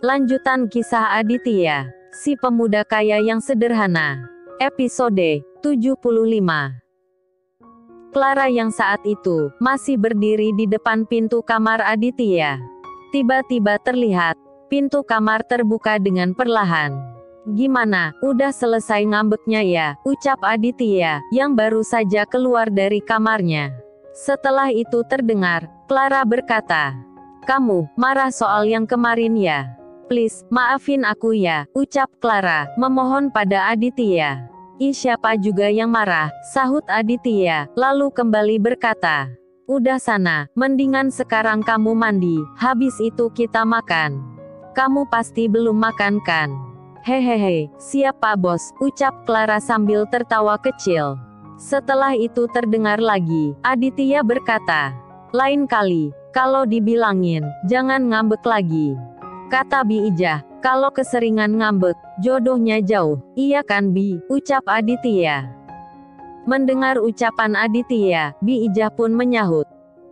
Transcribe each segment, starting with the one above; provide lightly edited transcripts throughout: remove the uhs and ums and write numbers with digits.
Lanjutan kisah Aditya, si pemuda kaya yang sederhana. Episode 75. Clara yang saat itu masih berdiri di depan pintu kamar Aditya. Tiba-tiba terlihat pintu kamar terbuka dengan perlahan. "Gimana, udah selesai ngambeknya ya?" ucap Aditya, yang baru saja keluar dari kamarnya. Setelah itu terdengar Clara berkata, "Kamu marah soal yang kemarin ya? Please, maafin aku ya," ucap Clara, memohon pada Aditya. "Ih, siapa juga yang marah," sahut Aditya, lalu kembali berkata, "Udah sana, mendingan sekarang kamu mandi, habis itu kita makan. Kamu pasti belum makan kan?" "Hehehe, siap Pak Bos," ucap Clara sambil tertawa kecil. Setelah itu terdengar lagi, Aditya berkata, "Lain kali, kalau dibilangin, jangan ngambek lagi," kata Bi Ijah. "Kalau keseringan ngambek, jodohnya jauh, iya kan Bi?" ucap Aditya. Mendengar ucapan Aditya, Bi Ijah pun menyahut,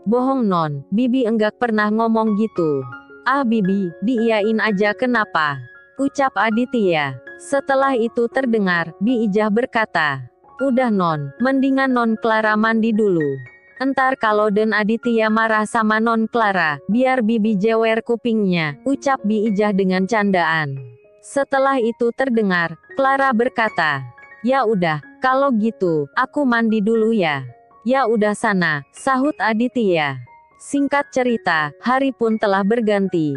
"Bohong non, Bibi enggak pernah ngomong gitu." "Ah Bibi, diiyain aja kenapa?" ucap Aditya. Setelah itu terdengar, Bi Ijah berkata, "Udah non, mendingan non Clara mandi dulu. Entar kalau Den Aditya marah sama non Clara, biar Bibi jewer kupingnya," ucap Bi Ijah dengan candaan. Setelah itu terdengar, Clara berkata, "Ya udah, kalau gitu, aku mandi dulu ya." "Ya udah sana," sahut Aditya. Singkat cerita, hari pun telah berganti.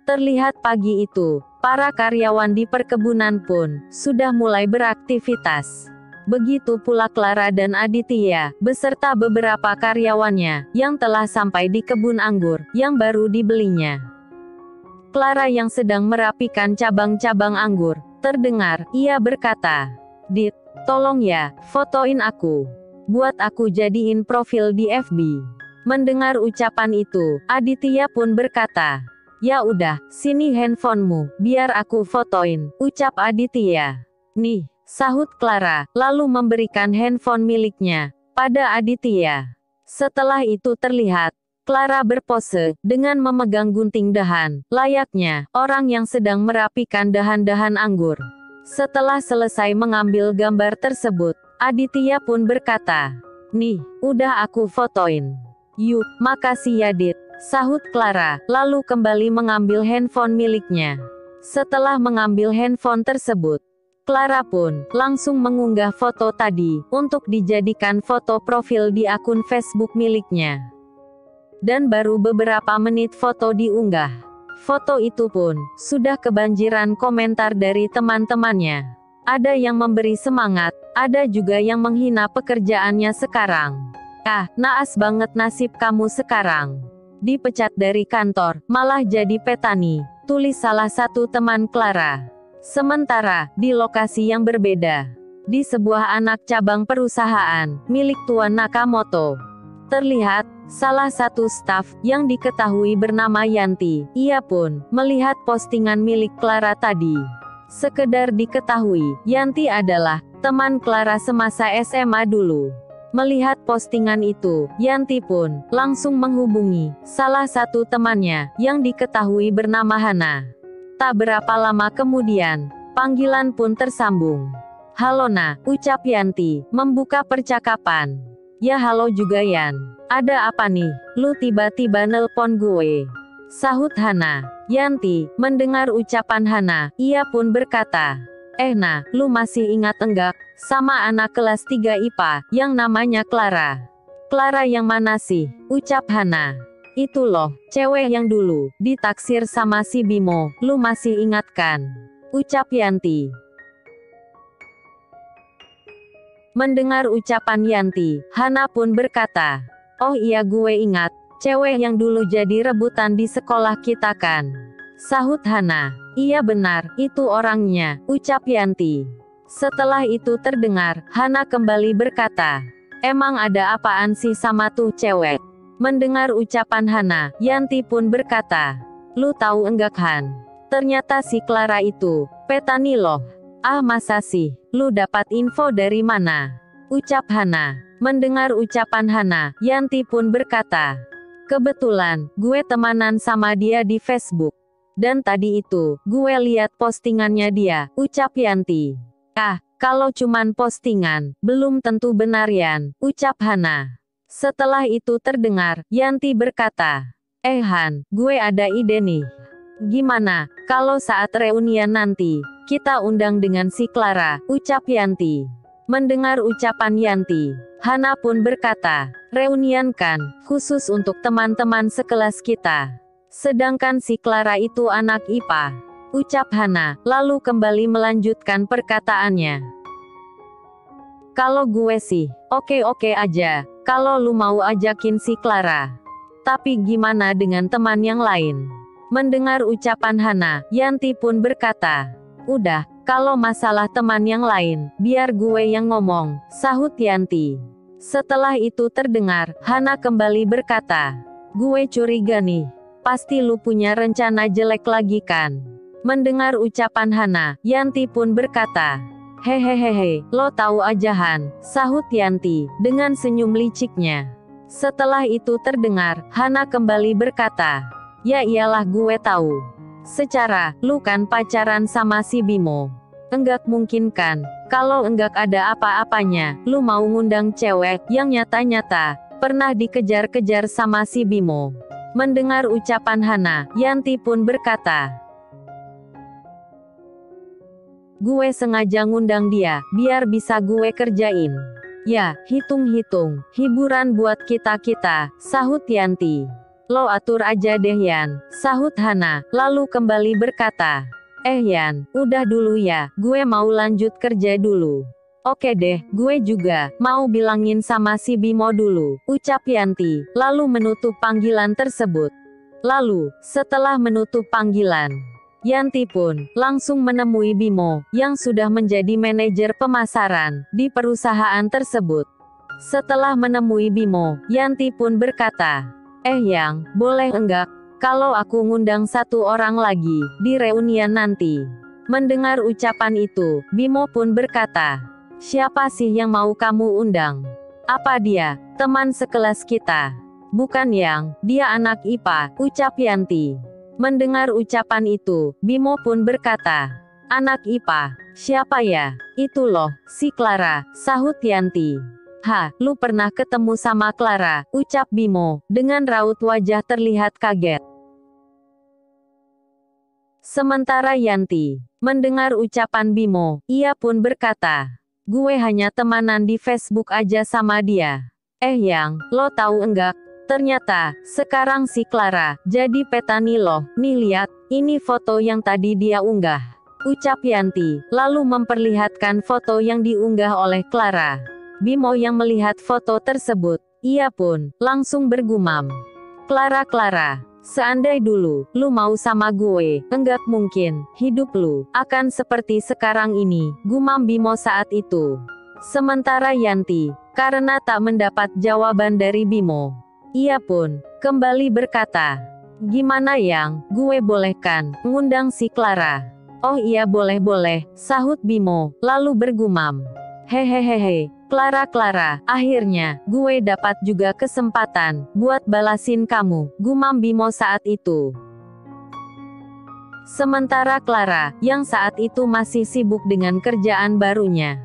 Terlihat pagi itu, para karyawan di perkebunan pun sudah mulai beraktivitas. Begitu pula Clara dan Aditya, beserta beberapa karyawannya, yang telah sampai di kebun anggur, yang baru dibelinya. Clara yang sedang merapikan cabang-cabang anggur, terdengar, ia berkata, "Dit, tolong ya, fotoin aku. Buat aku jadiin profil di FB." Mendengar ucapan itu, Aditya pun berkata, "Ya udah, sini handphonemu, biar aku fotoin," ucap Aditya. "Nih," sahut Clara, lalu memberikan handphone miliknya pada Aditya. Setelah itu terlihat Clara berpose dengan memegang gunting dahan, layaknya orang yang sedang merapikan dahan-dahan anggur. Setelah selesai mengambil gambar tersebut, Aditya pun berkata, "Nih, udah aku fotoin." "Yuk, makasih ya Dit," sahut Clara, lalu kembali mengambil handphone miliknya. Setelah mengambil handphone tersebut, Clara pun langsung mengunggah foto tadi untuk dijadikan foto profil di akun Facebook miliknya. Dan baru beberapa menit foto diunggah, foto itu pun sudah kebanjiran komentar dari teman-temannya. Ada yang memberi semangat, ada juga yang menghina pekerjaannya sekarang. "Ah, naas banget nasib kamu sekarang. Dipecat dari kantor, malah jadi petani," tulis salah satu teman Clara. Sementara, di lokasi yang berbeda, di sebuah anak cabang perusahaan milik Tuan Nakamoto, terlihat salah satu staf yang diketahui bernama Yanti. Ia pun melihat postingan milik Clara tadi. Sekedar diketahui, Yanti adalah teman Clara semasa SMA dulu. Melihat postingan itu, Yanti pun langsung menghubungi salah satu temannya yang diketahui bernama Hana. Tak berapa lama kemudian, panggilan pun tersambung. "Halo Na," ucap Yanti, membuka percakapan. "Ya halo juga Yan. Ada apa nih, lu tiba-tiba nelpon gue?" sahut Hana. Yanti mendengar ucapan Hana, ia pun berkata, "Na, lu masih ingat enggak, sama anak kelas 3 IPA, yang namanya Clara?" "Clara yang mana sih?" ucap Hana. "Itu loh, cewek yang dulu ditaksir sama si Bimo, lu masih ingat kan?" ucap Yanti. Mendengar ucapan Yanti, Hana pun berkata, "Oh iya gue ingat, cewek yang dulu jadi rebutan di sekolah kita kan?" sahut Hana. "Iya benar, itu orangnya," ucap Yanti. Setelah itu terdengar, Hana kembali berkata, "Emang ada apaan sih sama tuh cewek?" Mendengar ucapan Hana, Yanti pun berkata, "Lu tahu enggak Han? Ternyata si Clara itu petani loh." "Ah masa sih? Lu dapat info dari mana?" ucap Hana. Mendengar ucapan Hana, Yanti pun berkata, "Kebetulan, gue temanan sama dia di Facebook." Dan tadi itu, gue lihat postingannya dia, ucap Yanti. Ah, kalau cuman postingan, belum tentu benar Yan, ucap Hana. Setelah itu terdengar, Yanti berkata, Han, gue ada ide nih. Gimana, kalau saat reunian nanti, kita undang dengan si Clara, ucap Yanti. Mendengar ucapan Yanti, Hana pun berkata, reunian kan, khusus untuk teman-teman sekelas kita. Sedangkan si Clara itu anak IPA, ucap Hana, lalu kembali melanjutkan perkataannya. Kalau gue sih, oke-oke aja, kalau lu mau ajakin si Clara. Tapi gimana dengan teman yang lain? Mendengar ucapan Hana, Yanti pun berkata, udah, kalau masalah teman yang lain, biar gue yang ngomong, sahut Yanti. Setelah itu terdengar, Hana kembali berkata, gue curiga nih, pasti lu punya rencana jelek lagi kan? Mendengar ucapan Hana, Yanti pun berkata, hehehehe, lo tahu aja Han, sahut Yanti, dengan senyum liciknya. Setelah itu terdengar, Hana kembali berkata, ya iyalah gue tahu. Secara, lu kan pacaran sama si Bimo. Enggak mungkin kan, kalau enggak ada apa-apanya, lu mau ngundang cewek yang nyata-nyata pernah dikejar-kejar sama si Bimo. Mendengar ucapan Hana, Yanti pun berkata, gue sengaja ngundang dia, biar bisa gue kerjain. Ya, hitung-hitung, hiburan buat kita-kita, sahut Yanti. Lo atur aja deh Yan, sahut Hana, lalu kembali berkata, Yan, udah dulu ya, gue mau lanjut kerja dulu. Oke deh, gue juga mau bilangin sama si Bimo dulu, ucap Yanti, lalu menutup panggilan tersebut. Lalu, setelah menutup panggilan, Yanti pun langsung menemui Bimo, yang sudah menjadi manajer pemasaran di perusahaan tersebut. Setelah menemui Bimo, Yanti pun berkata, Yang, boleh enggak, kalau aku ngundang satu orang lagi, di reunian nanti. Mendengar ucapan itu, Bimo pun berkata, siapa sih yang mau kamu undang? Apa dia, teman sekelas kita? Bukan Yang, dia anak IPA, ucap Yanti. Mendengar ucapan itu, Bimo pun berkata, anak IPA, siapa ya? Itu loh, si Clara, sahut Yanti. Lu pernah ketemu sama Clara, ucap Bimo, dengan raut wajah terlihat kaget. Sementara Yanti mendengar ucapan Bimo, ia pun berkata, gue hanya temanan di Facebook aja sama dia. Yang, lo tahu enggak? Ternyata, sekarang si Clara jadi petani loh, nih lihat, ini foto yang tadi dia unggah. Ucap Yanti, lalu memperlihatkan foto yang diunggah oleh Clara. Bimo yang melihat foto tersebut, ia pun langsung bergumam. Clara, seandai dulu, lu mau sama gue, enggak mungkin, hidup lu akan seperti sekarang ini, gumam Bimo saat itu. Sementara Yanti, karena tak mendapat jawaban dari Bimo, ia pun kembali berkata, gimana Yang, gue boleh kan ngundang si Clara? Oh iya boleh, sahut Bimo, lalu bergumam. Hehehehe, Clara, akhirnya, gue dapat juga kesempatan, buat balasin kamu, gumam Bimo saat itu. Sementara Clara, yang saat itu masih sibuk dengan kerjaan barunya,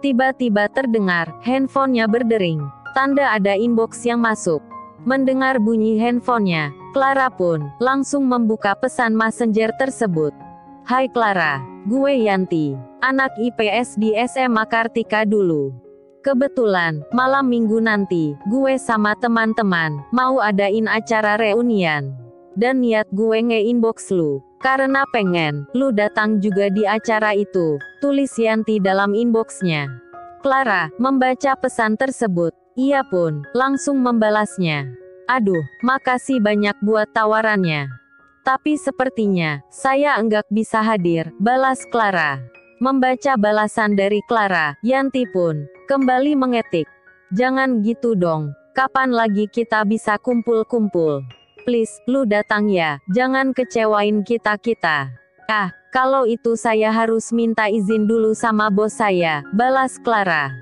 tiba-tiba terdengar, handphonenya berdering, tanda ada inbox yang masuk. Mendengar bunyi handphonenya, Clara pun langsung membuka pesan messenger tersebut. Hai Clara, gue Yanti, anak IPS di SMA Kartika dulu. Kebetulan, malam minggu nanti, gue sama teman-teman, mau adain acara reunian. Dan niat gue nge-inbox lu, karena pengen, lu datang juga di acara itu, tulis Yanti dalam inboxnya. Clara, membaca pesan tersebut, ia pun, langsung membalasnya. Aduh, makasih banyak buat tawarannya. Tapi sepertinya, saya enggak bisa hadir, balas Clara. Membaca balasan dari Clara, Yanti pun kembali mengetik. Jangan gitu dong, kapan lagi kita bisa kumpul-kumpul? Please, lu datang ya, jangan kecewain kita-kita. Kalau itu saya harus minta izin dulu sama bos saya, balas Clara.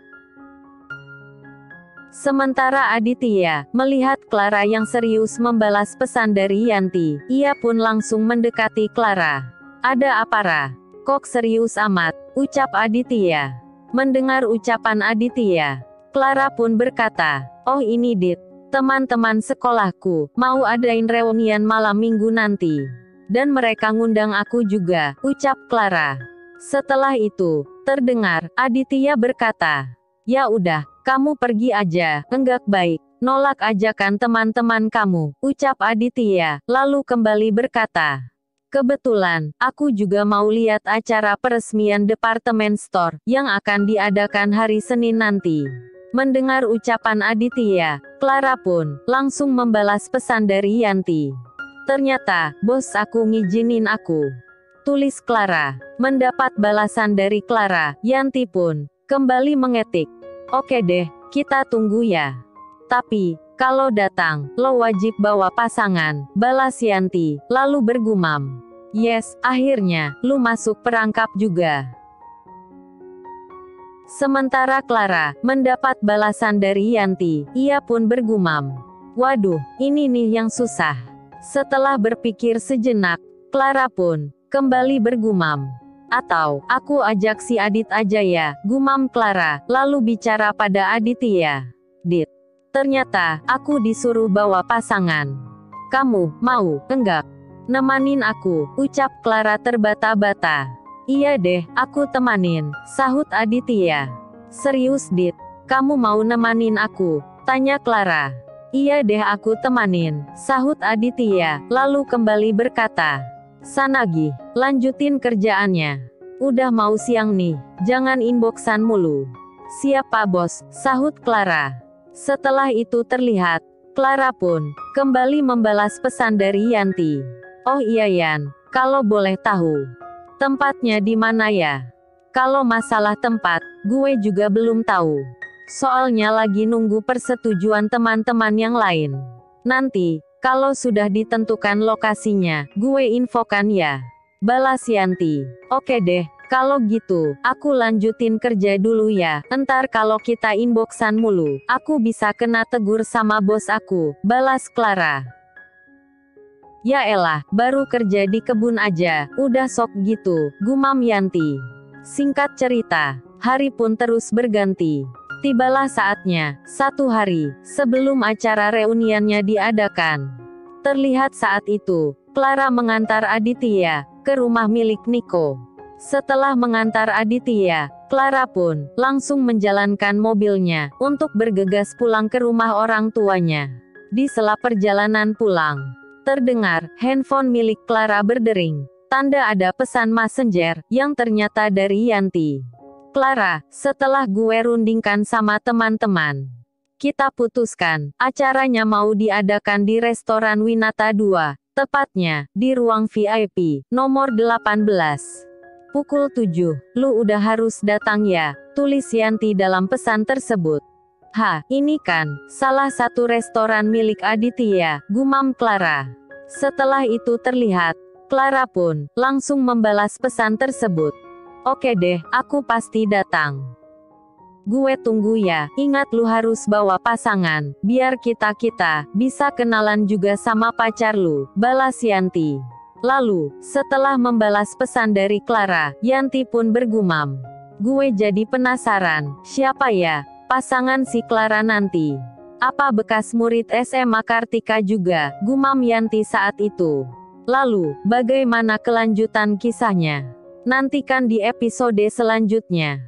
Sementara Aditya melihat Clara yang serius membalas pesan dari Yanti, ia pun langsung mendekati Clara. Ada apa, Ra? Kok serius amat? Ucap Aditya. Mendengar ucapan Aditya, Clara pun berkata, oh ini Dit, teman-teman sekolahku, mau adain reunian malam minggu nanti. Dan mereka ngundang aku juga, ucap Clara. Setelah itu, terdengar, Aditya berkata, ya udah, kamu pergi aja, enggak baik, nolak ajakan teman-teman kamu, ucap Aditya, lalu kembali berkata, kebetulan, aku juga mau lihat acara peresmian departemen store, yang akan diadakan hari Senin nanti. Mendengar ucapan Aditya, Clara pun, langsung membalas pesan dari Yanti. Ternyata, bos aku ngizinin aku. Tulis Clara. Mendapat balasan dari Clara, Yanti pun, kembali mengetik. Oke deh, kita tunggu ya. Tapi, kalau datang, lo wajib bawa pasangan, balas Yanti, lalu bergumam. Yes, akhirnya, lu masuk perangkap juga. Sementara Clara, mendapat balasan dari Yanti, ia pun bergumam. Waduh, ini nih yang susah. Setelah berpikir sejenak, Clara pun, kembali bergumam. Atau, aku ajak si Adit aja ya, gumam Clara, lalu bicara pada Aditya. Dit, ternyata, aku disuruh bawa pasangan. Kamu, mau, enggak? Nemanin aku, ucap Clara terbata-bata. Iya deh, aku temanin, sahut Aditya. Serius Dit, kamu mau nemanin aku? Tanya Clara. Iya deh aku temanin, sahut Aditya, lalu kembali berkata. Sanagi, lanjutin kerjaannya. Udah mau siang nih, jangan inboxan mulu. Siap Pak Bos, sahut Clara. Setelah itu terlihat, Clara pun, kembali membalas pesan dari Yanti. Oh iya Yan, kalau boleh tahu, tempatnya di mana ya? Kalau masalah tempat, gue juga belum tahu. Soalnya lagi nunggu persetujuan teman-teman yang lain. Nanti, kalau sudah ditentukan lokasinya, gue infokan ya. Balas Yanti. Oke deh, kalau gitu, aku lanjutin kerja dulu ya. Entar kalau kita inboxan mulu, aku bisa kena tegur sama bos aku. Balas Clara. Ya elah, baru kerja di kebun aja, udah sok gitu, gumam Yanti. Singkat cerita, hari pun terus berganti. Tibalah saatnya, satu hari, sebelum acara reuniannya diadakan. Terlihat saat itu, Clara mengantar Aditya, ke rumah milik Nico. Setelah mengantar Aditya, Clara pun, langsung menjalankan mobilnya, untuk bergegas pulang ke rumah orang tuanya. Di sela perjalanan pulang, terdengar, handphone milik Clara berdering. Tanda ada pesan messenger, yang ternyata dari Yanti. Clara, setelah gue rundingkan sama teman-teman, kita putuskan, acaranya mau diadakan di restoran Winata 2, tepatnya, di ruang VIP, nomor 18. Pukul 7, lu udah harus datang ya, tulis Yanti dalam pesan tersebut. Ini kan, salah satu restoran milik Aditya, gumam Clara. Setelah itu terlihat, Clara pun, langsung membalas pesan tersebut. Oke deh, aku pasti datang. Gue tunggu ya, ingat lu harus bawa pasangan, biar kita bisa kenalan juga sama pacar lu, balas Yanti. Lalu, setelah membalas pesan dari Clara, Yanti pun bergumam. Gue jadi penasaran, siapa ya, pasangan si Clara nanti? Apa bekas murid SMA Kartika juga, gumam Yanti saat itu. Lalu, bagaimana kelanjutan kisahnya? Nantikan di episode selanjutnya.